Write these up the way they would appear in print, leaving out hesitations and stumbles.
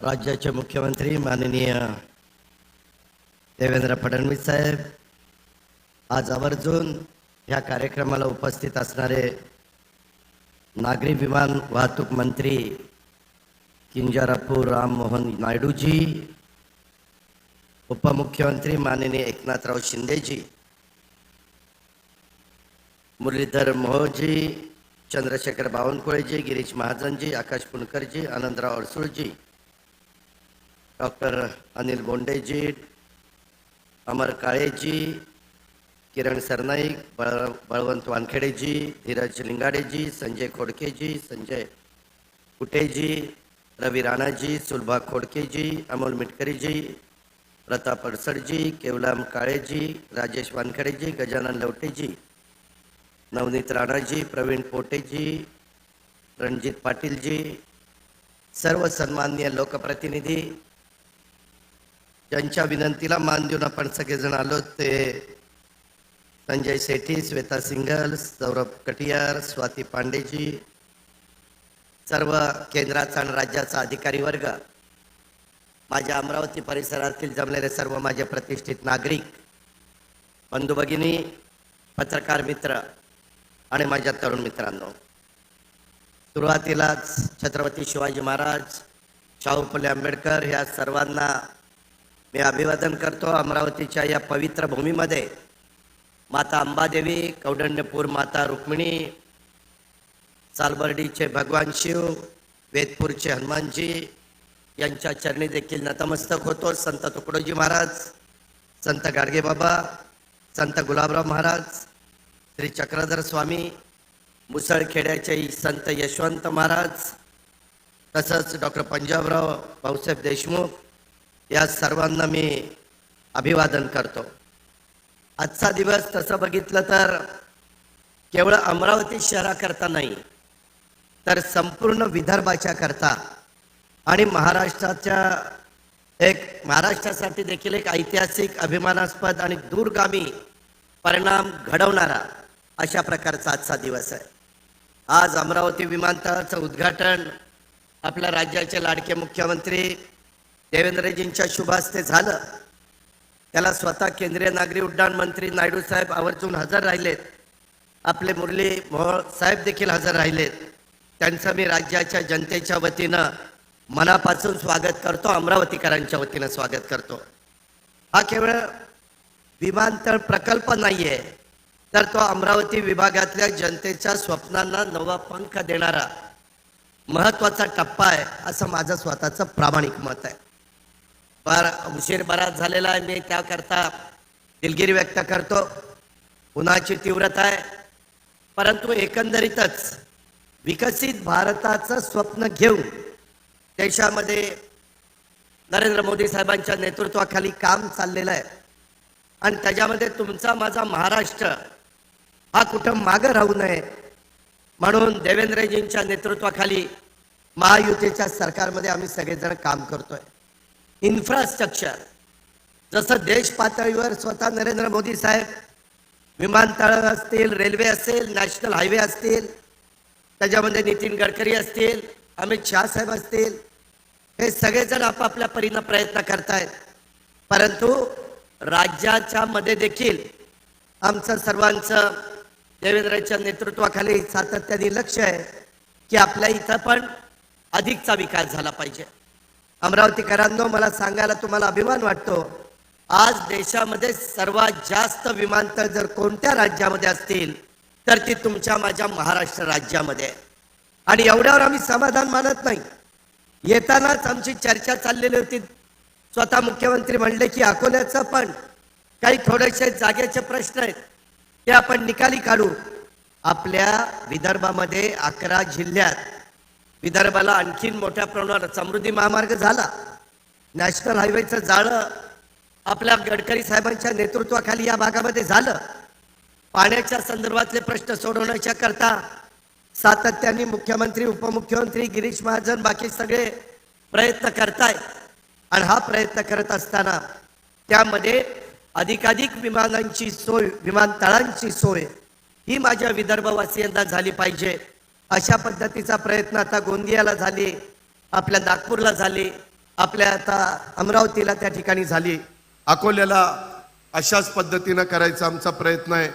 राज्याचे मुख्यमंत्री माननीय देवेंद्र फडणवीस साहेब, आज आवर्जून या कार्यक्रमाला उपस्थित असणारे नागरी विमान वाहतूक मंत्री किंजरापू राम मोहन नायडू जी, उपमुख्यमंत्री माननीय एकनाथराव शिंदे जी, मुरलीधर मोहोळ जी, चंद्रशेखर बावनकुळे जी, गिरीश महाजन जी, आकाश पुणकर जी, आनंदराव अडसूळ जी, डॉक्टर अनिल बोंडे जी, अमर काळे जी, किरण सरनाईक, बळवंत वानखेडे जी, धीरज लिंगाडे जी, संजय खोडके जी, संजय कुटे जी, रवी राणा जी, सुलभा खोडके जी, अमोल मिटकरी जी, प्रताप अडसड जी, केवलाम काळे जी, राजेश वानखेडे जी, गजानन लवटे जी, नवनीत राणा जी, प्रवीण पोटे जी, रणजित पाटील जी, सर्व सन्माननीय लोकप्रतिनिधी, ज्यांच्या विनंतीला मान देऊन आपण सगळेजण आलो ते संजय सेठी, श्वेता सिंगल, सौरभ कटियार, स्वाती पांडेजी, सर्व केंद्राचा आणि राज्याचा अधिकारी वर्ग, माझ्या अमरावती परिसरातील जमलेले सर्व माझे प्रतिष्ठित नागरिक, बंधू भगिनी, पत्रकार मित्र आणि माझ्या तरुण मित्रांनो, सुरुवातीलाच छत्रपती शिवाजी महाराज, शाहू फुले आंबेडकर या सर्वांना मी अभिवादन करतो। अमरावतीच्या या पवित्र भूमीमध्ये माता अंबादेवी, कौंडण्यपूर माता रुक्मिणी, सालबर्डीचे भगवान शिव, वेदपूरचे हनुमानजी यांच्या चरणी देखील नतमस्तक होतो। संत तुकडोजी महाराज, संत गाडगे बाबा, संत गुलाबराव महाराज, श्री चक्रधर स्वामी, मुसळखेड्याचे संत यशवंत महाराज, तसंच डॉक्टर पंजाबराव भाऊसाहेब देशमुख या सर्वांना मी अभिवादन करतो। आजचा दिवस तसं बघितलं तर केवळ अमरावती शहराकरता नाही, तर संपूर्ण विदर्भाच्या करता आणि महाराष्ट्रासाठी देखील एक ऐतिहासिक, अभिमानास्पद आणि दूरगामी परिणाम घडवणारा अशा प्रकारचा आजचा दिवस आहे। आज अमरावती विमानतळाचं उद्घाटन आपल्या राज्याचे लाडके मुख्यमंत्री देवेंद्रजींच्या शुभ हस्ते झालं। त्याला स्वतः केंद्रीय नागरी उड्डाण मंत्री नायडू साहेब आवर्जून हजर राहिलेत, आपले मुरली मोहोळ साहेब देखील हजर राहिलेत। त्यांचं मी राज्याच्या जनतेच्या वतीनं मनापासून स्वागत करतो, अमरावतीकरांच्या वतीनं स्वागत करतो। हा केवळ विमानतळ प्रकल्प नाहीये, तर तो अमरावती विभागातल्या जनतेच्या स्वप्नांना नवा पंख देणारा महत्त्वाचा टप्पा आहे, असं माझं स्वतःचं प्रामाणिक मत आहे। उशीर बराच झालेला आहे, मी त्याकरता दिलगिरी व्यक्त करतो। उन्हाची तीव्रता आहे, परंतु एकंदरीतच विकसित भारताचं स्वप्न घेऊन देशामध्ये नरेंद्र मोदी साहेबांच्या नेतृत्वाखाली काम चाललेलं आहे आणि त्याच्यामध्ये तुमचा माझा महाराष्ट्र हा कुठं मागं राहू नये म्हणून देवेंद्रजींच्या नेतृत्वाखाली महायुतीच्या सरकारमध्ये आम्ही सगळेजण काम करतोय। इन्फ्रास्ट्रक्चर जसं देश पातळीवर स्वतः नरेंद्र मोदी साहेब विमानतळ असतील, रेल्वे असेल, नॅशनल हायवे असतील, त्याच्यामध्ये नितीन गडकरी असतील, अमित शाह साहेब असतील, हे सगळेजण आपापल्या परीनं प्रयत्न करतायत, परंतु राज्याच्या मध्ये देखील आमचं सर्वांचं देवेंद्रच्या नेतृत्वाखाली सातत्याने लक्ष आहे की आपल्या इथं पण अधिकचा विकास झाला पाहिजे। अमरावतीकरांनो, मला सांगायला तुम्हाला अभिमान वाटतो, आज देशामध्ये सर्वात जास्त विमानतळ जर कोणत्या राज्यामध्ये असतील तर ती तुमच्या माझ्या महाराष्ट्र राज्यामध्ये। आणि एवढ्यावर आम्ही समाधान मानत नाही। येतानाच आमची चर्चा चाललेली होती, स्वतः मुख्यमंत्री म्हणले की अकोल्याचं पण काही थोडेसे जागेचे प्रश्न आहेत, ते आपण निकाली काढू। आपल्या विदर्भामध्ये 11 जिल्ह्यात विदर्भाला आणखीन मोठ्या प्रमाणात समृद्धी महामार्ग झाला, नॅशनल हायवेचं जाळं आपल्या गडकरी साहेबांच्या नेतृत्वाखाली या भागामध्ये झालं। पाण्याच्या संदर्भातले प्रश्न सोडवण्याच्या करता सातत्याने मुख्यमंत्री, उपमुख्यमंत्री, गिरीश महाजन, बाकी सगळे प्रयत्न करतायत आणि हा प्रयत्न करत असताना त्यामध्ये अधिकाधिक विमानांची सोय, विमानतळांची सोय ही माझ्या विदर्भवासियांना झाली पाहिजे, अशा पद्धतीचा प्रयत्न आता गोंदियाला झाली, आपल्या नागपूरला झाली, आपल्या आता अमरावतीला त्या ठिकाणी झाली. अकोल्याला अशाच पद्धतीनं करायचा आमचा प्रयत्न आहे.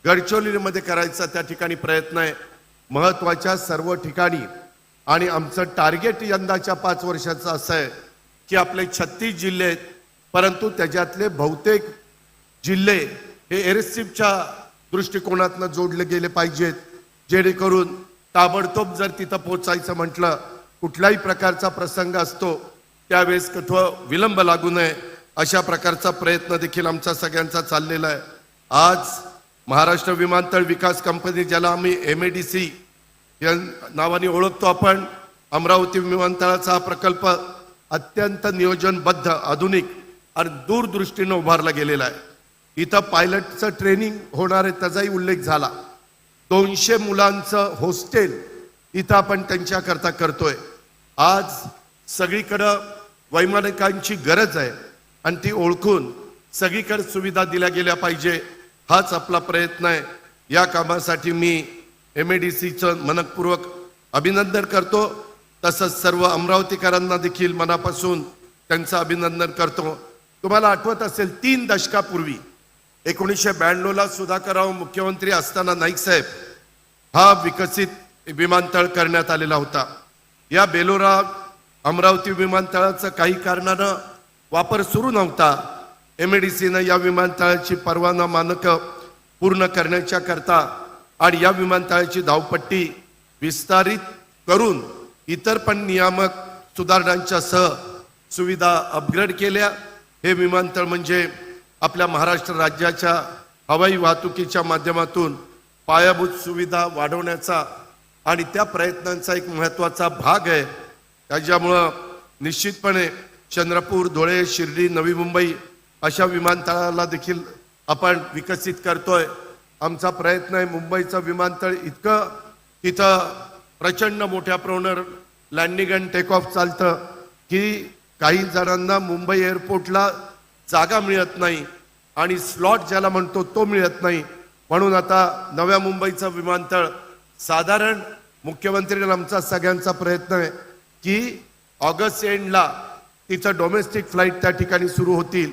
गडचिरोलीमध्ये करायचा त्या ठिकाणी प्रयत्न आहे. महत्त्वाच्या सर्व ठिकाणी. आणि आमचं टार्गेट यंदाच्या 5 वर्षाचं असं आहे की आपले 36 जिल्हे आहेत, परंतु त्याच्यातले बहुतेक जिल्हे हे एअरस्ट्रिपच्या दृष्टिकोनातनं जोडले गेले पाहिजेत, जेणेकरून ताबडतोब जर तिथं पोचायचं म्हटलं, कुठल्याही प्रकारचा प्रसंग असतो त्यावेळेस कुठं विलंब लागू नये अशा प्रकारचा प्रयत्न देखील आमचा सगळ्यांचा चाललेला आहे. आज महाराष्ट्र विमानतळ विकास कंपनी, ज्याला आम्ही MADC या नावाने ओळखतो आपण, अमरावती विमानतळाचा हा प्रकल्प अत्यंत नियोजनबद्ध, आधुनिक आणि दूरदृष्टीनं उभारला गेलेला आहे. इथं पायलटचं ट्रेनिंग होणार आहे त्याचाही उल्लेख झाला. 200 मुलांचं हॉस्टेल इथं आपण त्यांच्याकरता करतोय. आज सगळीकडं वैमानिकांची गरज आहे आणि ती ओळखून सगळीकडे सुविधा दिल्या गेल्या पाहिजे, हाच आपला प्रयत्न आहे. या कामासाठी मी MADCचं मनपूर्वक अभिनंदन करतो. तसंच सर्व अमरावतीकरांना देखील मनापासून त्यांचं अभिनंदन करतो. तुम्हाला आठवत असेल 3 दशकापूर्वी 1992ला सुधाकरराव मुख्यमंत्री असताना नाईक साहेब हा विकसित विमानतळ करण्यात आलेला होता. या बेलोरा अमरावती विमानतळाचं काही कारणानं वापर सुरू नव्हता. MADCनं या विमानतळाची परवाना मानकं पूर्ण करण्याच्या करता आणि या विमानतळाची धावपट्टी विस्तारित करून इतर पण नियामक सुधारणांच्या सह सुविधा अपग्रेड केल्या. हे विमानतळ म्हणजे आपल्या महाराष्ट्र राज्याच्या हवाई वाहतुकीच्या माध्यमातून पायाभूत सुविधा वाढवण्याचा आणि त्या प्रयत्नांचा एक महत्त्वाचा भाग आहे. त्याच्यामुळं निश्चितपणे चंद्रपूर, धुळे, शिर्डी, नवी मुंबई अशा विमानतळाला देखील आपण विकसित करतोय. आमचा प्रयत्न आहे मुंबईचं विमानतळ इतकं तिथं प्रचंड मोठ्या प्रमाणावर लँडिंग अँड टेक ऑफ चालतं की काही जणांना मुंबई एअरपोर्टला जागा मिळत नाही आणि स्लॉट ज्याला म्हणतो तो मिळत नाही. म्हणून आता नव्या मुंबईचं विमानतळ साधारण मुख्यमंत्री आमचा सगळ्यांचा प्रयत्न आहे की ऑगस्ट एंडला तिचं डोमेस्टिक फ्लाईट त्या ठिकाणी सुरू होतील,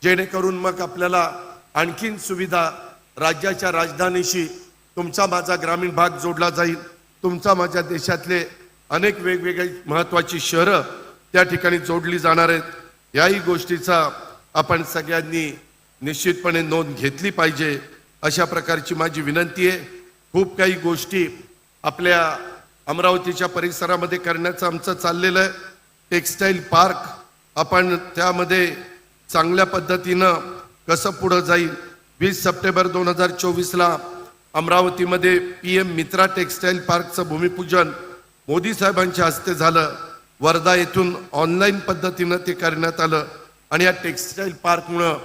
जेणेकरून मग आपल्याला आणखीन सुविधा राज्याच्या राजधानीशी तुमचा माझा ग्रामीण भाग जोडला जाईल. तुमचा माझ्या देशातले अनेक वेगवेगळी महत्त्वाची शहरं त्या ठिकाणी जोडली जाणार आहेत. याही गोष्टीचा आपण सगळ्यांनी निश्चितपणे नोंद घेतली पाहिजे, अशा प्रकारची माझी विनंती आहे. खूप काही गोष्टी आपल्या अमरावतीच्या परिसरामध्ये करण्याचं आमचं चाललेलं आहे. टेक्स्टाईल पार्क आपण त्यामध्ये चांगल्या पद्धतीनं कसं पुढं जाईल. 20 सप्टेंबर 2024ला अमरावतीमध्ये PM मित्रा टेक्स्टाईल पार्कचं भूमिपूजन मोदी साहेबांच्या हस्ते झालं. वर्धा येथून ऑनलाईन पद्धतीनं ते करण्यात आलं आणि या टेक्स्टाईल पार्कमुळं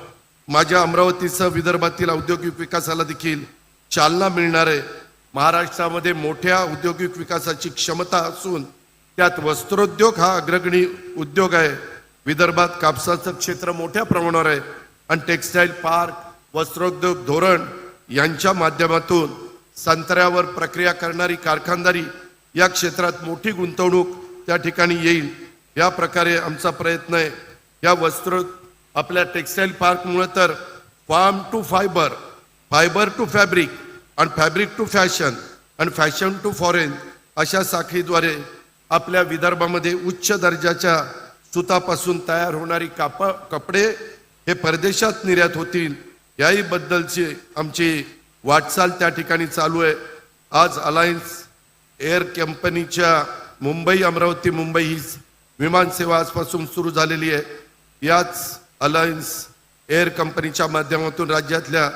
माझ्या अमरावतीसह विदर्भातील औद्योगिक विकासाला देखील चालना मिळणार आहे. महाराष्ट्रामध्ये मोठ्या औद्योगिक विकासाची क्षमता असून त्यात वस्त्रोद्योग हा अग्रगणी उद्योग आहे. विदर्भात कापसाचं क्षेत्र मोठ्या प्रमाणावर आहे आणि टेक्स्टाईल पार्क, वस्त्रोद्योग धोरण यांच्या माध्यमातून संत्र्यावर प्रक्रिया करणारी कारखानदारी या क्षेत्रात मोठी गुंतवणूक त्या ठिकाणी येईल. या प्रकारे आमचा प्रयत्न आहे. या आपल्या टेक्स्टाईल पार्कमुळे तर farm to fibre, fibre to fabric आणि फॅब्रिक टू फॅशन आणि फॅशन टू फॉरेन अशा साखळीद्वारे आपल्या विदर्भामध्ये उच्च दर्जाच्या सुतापासून तयार होणारी कपडे हे परदेशात निर्यात होतील. याही बद्दलची आमची वाटचाल त्या ठिकाणी चालू आहे. आज अलायन्स एअर कंपनीच्या मुंबई अमरावती मुंबई ही विमानसेवा आजपासून सुरू झालेली आहे. याच अलायन्स एअर कंपनीच्या माध्यमातून राज्यातल्या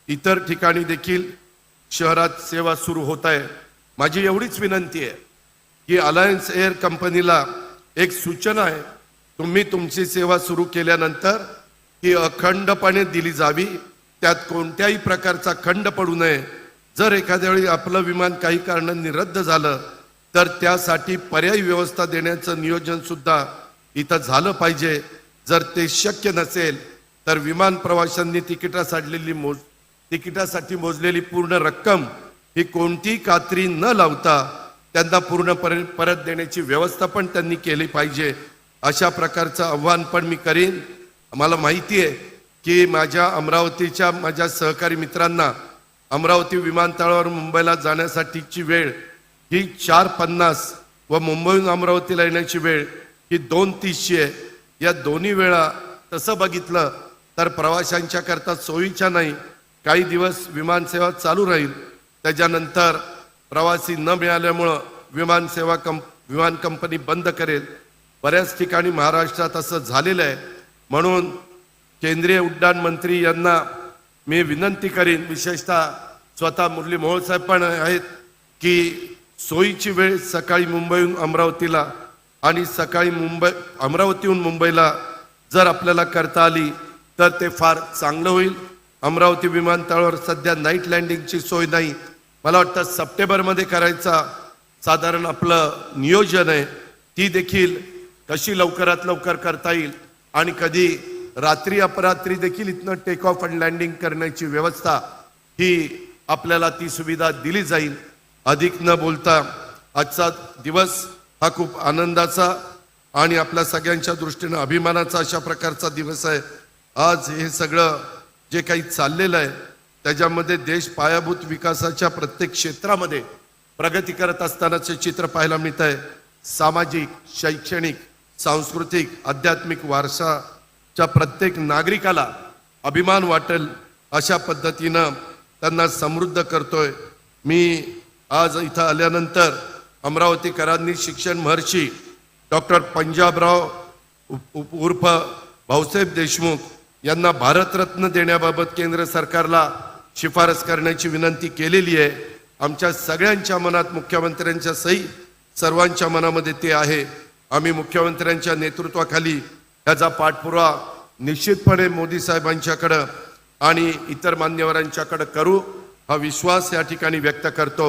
इतर ठिकाणी देखील शहरात सेवा सुरू होत आहे. माझी एवढीच विनंती आहे की अलायन्स एअर कंपनीला एक सूचना आहे, तुम्ही तुमची सेवा सुरू केल्यानंतर ही अखंडपणे दिली जावी, त्यात कोणत्याही प्रकारचा खंड पडू नये. जर एखाद्या वेळी आपलं विमान काही कारणांनी रद्द झालं तर त्यासाठी पर्यायी व्यवस्था देण्याचं नियोजन सुद्धा इथं झालं पाहिजे. जर ते शक्य नसेल तर विमान प्रवाशांनी तिकिटासाठी मोजलेली पूर्ण रक्कम ही कोणतीही कात्री न लावता त्यांना पूर्णपणे परत देण्याची व्यवस्था पण त्यांनी केली पाहिजे. अशा प्रकारचं आव्हान पण मी करीन. मला माहिती आहे की माझ्या अमरावतीच्या माझ्या सहकारी मित्रांना अमरावती विमानतळावर मुंबईला जाण्यासाठीची वेळ ही 4:50 व मुंबईहून अमरावतीला येण्याची वेळ ही 2:30ची आहे. या दोन्ही वेळा तसं बघितलं तर प्रवाशांच्या करता सोयीच्या नाही. काही दिवस विमानसेवा चालू राहील, त्याच्यानंतर प्रवासी न मिळाल्यामुळं विमान कंपनी बंद करेल. बऱ्याच ठिकाणी महाराष्ट्रात असं झालेलं आहे. म्हणून केंद्रीय उड्डाण मंत्री यांना मी विनंती करीन, विशेषतः स्वतः मुरली मोहोळ साहेब पण आहेत, की सोयीची वेळ सकाळी मुंबईहून अमरावतीला आणि सकाळी अमरावतीहून मुंबईला जर आपल्याला करता आली तर ते फार चांगलं होईल. अमरावती विमानतळावर सध्या नाईट लँडिंगची सोय नाही. मला वाटतं सप्टेंबरमध्ये करायचा साधारण आपलं नियोजन आहे. ती देखील कशी लवकरात लवकर करता येईल आणि कधी रात्री अपरात्री देखील इथनं टेक ऑफ अँड लँडिंग करण्याची व्यवस्था ही आपल्याला ती सुविधा दिली जाईल. अधिक न बोलता आजचा दिवस हा खूप आनंदाचा आणि आपल्या सगळ्यांच्या दृष्टीनं अभिमानाचा अशा प्रकारचा दिवस आहे. आज हे सगळं जे काही चाललेलं आहे त्याच्यामध्ये देश पायाभूत विकासाच्या प्रत्येक क्षेत्रामध्ये प्रगती करत असतानाचे चित्र पाहायला मिळत आहे. सामाजिक, शैक्षणिक, सांस्कृतिक, आध्यात्मिक वारसाच्या प्रत्येक नागरिकाला अभिमान वाटेल अशा पद्धतीनं त्यांना समृद्ध करतोय. मी आज इथं आल्यानंतर अमरावतीकरांनी शिक्षण महर्षी डॉक्टर पंजाबराव उर्फ भाऊसाहेब देशमुख यांना भारतरत्न देण्याबाबत केंद्र सरकारला शिफारस करण्याची विनंती केलेली आहे. आमच्या सगळ्यांच्या मनात, मुख्यमंत्र्यांच्या सहित सर्वांच्या मनामध्ये ते आहे. आम्ही मुख्यमंत्र्यांच्या नेतृत्वाखाली त्याचा पाठपुरावा निश्चितपणे मोदी साहेबांच्याकडं आणि इतर मान्यवरांच्याकडे करू हा विश्वास या ठिकाणी व्यक्त करतो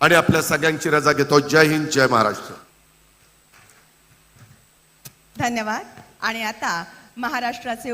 आणि आपल्या सगळ्यांची रजा घेतो. जय हिंद, जय महाराष्ट्र. धन्यवाद. आणि आता महाराष्ट्राचे